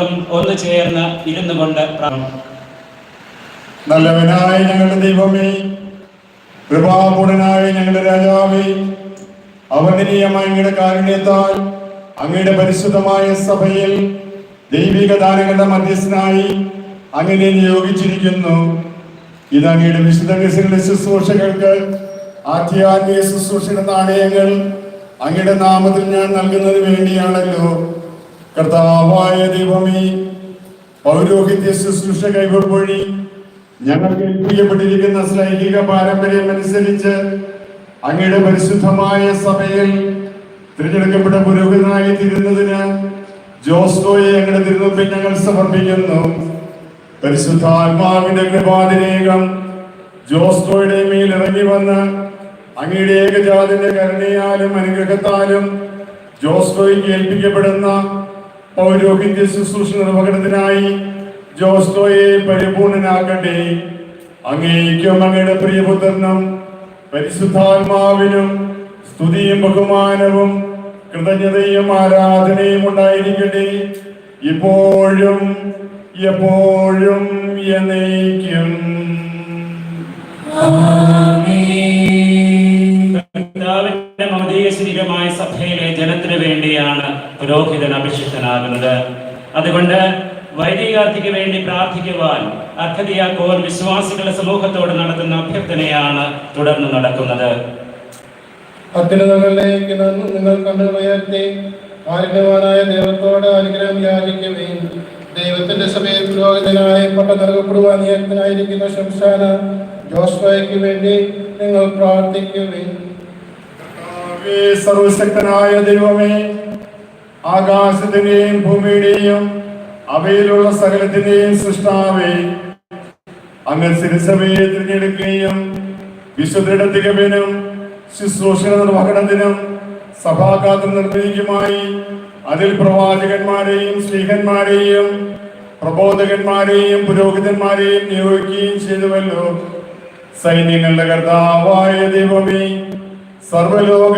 ഒന്ന് ചേർന്ന് ഇരുന്നു കൊണ്ട് നല്ലവനായ ഞങ്ങളുടെ ദൈവമേ, കൃപാപൂർണനായ ഞങ്ങളുടെ രാജാവേ, അവർണ്ണനീയമായ അങ്ങയുടെ കാരുണ്യത്താൽ അങ്ങയുടെ പരിശുദ്ധമായ സഭയിൽ ദൈവിക ദാനങ്ങളുടെ മധ്യസ്ഥനായി അങ്ങനെ നിയോഗിച്ചിരിക്കുന്നു. ഇത് അങ്ങയുടെ വിശുദ്ധ കേസുകളുടെ ശുശ്രൂഷകൾക്ക് ആധ്യാത്മിക ശുശ്രൂഷയുടെ നാണയങ്ങൾ അങ്ങയുടെ നാമത്തിൽ ഞാൻ നൽകുന്നതിന് വേണ്ടിയാണല്ലോ. കർത്താവായ ദൈവമേ, പൗരോഹിത്യ ശുശ്രൂഷ കൈവഴി ഞങ്ങൾക്ക് ഏൽപ്പിക്കപ്പെട്ടിരിക്കുന്ന ശ്ലൈഹിക പാരമ്പര്യം അനുസരിച്ച് അങ്ങയുടെ പരിശുദ്ധമായ സഭയിൽ തിരഞ്ഞെടുക്കപ്പെട്ട പുരോഹിതനായി തീരുന്നതിന് ജോസ്കോയെ അങ്ങയുടെ തിരുമുമ്പിൽ ഞങ്ങൾ സമർപ്പിക്കുന്നു. പരിശുദ്ധാത്മാവിന്റെ കൃപാതിരേകം ജോസ്കോയുടെ മേൽ ഇറങ്ങി വന്ന് അങ്ങയുടെ ഏകജാതിന്റെ കരുണയാലും അനുഗ്രഹത്താലും ജോസ്കോയ്ക്ക് ഏൽപ്പിക്കപ്പെടുന്ന പൗരോഹിത്യ ശുശ്രൂഷ നിർവഹണത്തിനായി ജോസ്കോയെ പരിപൂർണനാക്കട്ടെ. അങ്ങേയ്ക്കും അങ്ങയുടെ പ്രിയപുത്രനും പരിശുദ്ധാത്മാവിനും സ്തുതിയും ബഹുമാനവും കൃതജ്ഞതയും ആരാധനയും ഉണ്ടായിരിക്കട്ടെ, ഇപ്പോഴും എപ്പോഴും എന്നേക്കും. മഹദീയ ശരീരമായ സഭയിലെ ജനത്തിനു വേണ്ടിയാണ് പുരോഹിതൻ അഭിഷിക്തനാകുന്നത്. അതുകൊണ്ട് വൈദികാർത്തിക്ക് വേണ്ടി പ്രാർത്ഥിക്കുവാൻ അർക്കദിയാക്കോൻ വിശ്വാസികളുടെ സമൂഹത്തോട് നടത്തുന്ന അഭ്യർത്ഥനയാണ് തുടർന്ന് നടക്കുന്നത്. അത്യുന്നതങ്ങളിലേക്ക് നിങ്ങൾ കണ്ണുകൾ ഉയർത്തി കാരുണ്യവാനായ ദൈവത്തോട് അനുഗ്രഹം യാചിക്കുവിൻ. ദൈവത്തിന്റെ സഭയിൽ പുരോഹിതനായി പട്ടം നൽകപ്പെടുവാൻ നിയക്തനായിരിക്കുന്ന ശംശാന ജോസ്വയ്ക്ക് വേണ്ടി നിങ്ങൾ പ്രാർത്ഥിക്കുവിൻ. സർവശക്തനായ ദൈവമേ, ആകാശത്തിന്റെയും ഭൂമിയുടെയും അവയിലുള്ള സകലത്തിന്റെയും സൃഷ്ടാവേ, അങ്ങ് തിരുസഭയെ തിരഞ്ഞെടുക്കുകയും വിശുദ്ധരുടെ തികവിനും ശുശ്രൂഷ നിർവഹണത്തിനും സഭാഗാത്രം നിർവഹിക്കുമായി അതിൽ പ്രവാചകന്മാരെയും സ്ലീഹന്മാരെയും പ്രബോധകന്മാരെയും പുരോഹിതന്മാരെയും നിയോഗിക്കുകയും ചെയ്തുവല്ലോ. സൈന്യങ്ങളുടെ കർത്താവായ ദൈവമേ, സർവലോക